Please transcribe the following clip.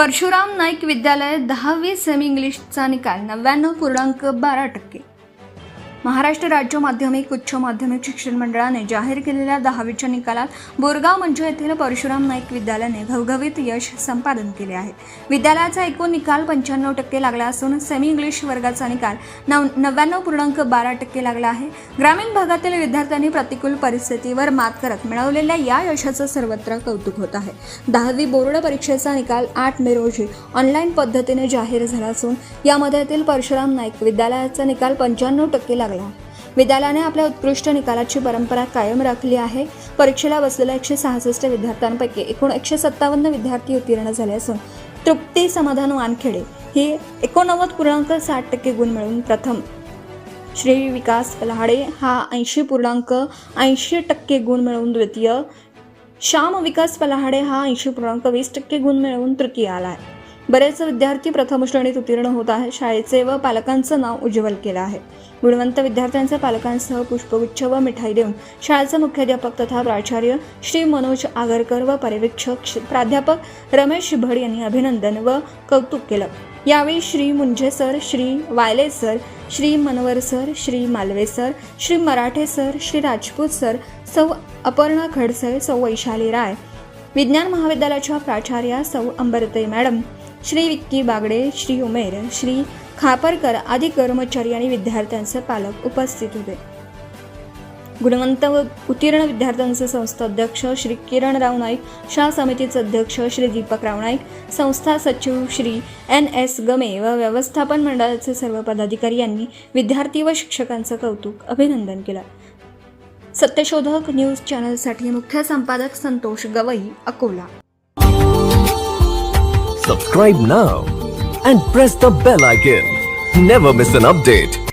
परशुराम नाईक विद्यालय 10वी सेमी इंग्लिशचा निकाल 99.12%. महाराष्ट्र राज्य माध्यमिक उच्च माध्यमिक शिक्षण मंडळाने जाहीर केलेल्या 10वीच्या निकालात बोरगाव मंचू येथील परशुराम नाईक विद्यालयाने घवघवीत यश संपादन केले आहे. विद्यालयाचा एकूण निकाल 95% लागला असून सेमी इंग्लिश वर्गाचा निकाल 99.12% लागला आहे. ग्रामीण भागातील विद्यार्थ्यांनी प्रतिकूल परिस्थितीवर मात करत मिळवलेल्या या यशाचं सर्वत्र कौतुक होत आहे. 10वी बोर्ड परीक्षेचा निकाल 8 मे रोजी ऑनलाईन पद्धतीने जाहीर झाला असून यामध्ये परशुराम नाईक विद्यालयाचा निकाल 95% लागला. विद्यालयाने आपल्या उत्कृष्ट निकालाची परंपरा कायम राखली आहे. परीक्षेला बसलेल्या 166 विद्यार्थ्यांपैकी एकूण 157 विद्यार्थी उत्तीर्ण झाले असून तृप्ती समाधान वानखेडे ही 89.60% गुण मिळवून प्रथम, श्री विकास पलाहाडे हा 80.80% गुण मिळवून द्वितीय, श्याम विकास पलाहाडे हा 80.20% गुण मिळवून तृतीय आला आहे. बरेच विद्यार्थी प्रथम श्रेणीत उत्तीर्ण होत आहेत. शाळेचे व पालकांचं नाव उज्ज्वल केलं आहे. गुणवंत विद्यार्थ्यांच्या पालकांसह पुष्पगुच्छ व मिठाई देऊन शाळेचे मुख्याध्यापक तथा प्राचार्य श्री मनोज आगरकर व पर्यवेक्षक प्राध्यापक रमेश भड यांनी अभिनंदन व कौतुक केलं. यावेळी श्री मुंजे sir, Shri वायले sir, Shri Manwar sir, Shri मालवे सर, श्री मराठे सर, श्री राजपूत सर, सौ अपर्णा खडसे, सौ वैशाली राय, विज्ञान महाविद्यालयाच्या प्राचार्या सौ अंबरते मॅडम, श्री विक्की बागडे, श्री उमेर, श्री खापरकर आदी कर्मचारी आणि विद्यार्थ्यांचे पालक उपस्थित होते. गुणवंत व उत्तीर्ण विद्यार्थ्यांचे संस्था अध्यक्ष श्री किरणराव नाईक, शाळा समितीचे अध्यक्ष श्री दीपकराव नाईक, संस्था सचिव श्री NS गमे व व्यवस्थापन मंडळाचे सर्व पदाधिकारी यांनी विद्यार्थी व शिक्षकांचं कौतुक अभिनंदन केलं. सत्यशोधक न्यूज चॅनलसाठी मुख्य संपादक Santosh Gavai, Akola. Subscribe now and press the bell icon. Never miss an update.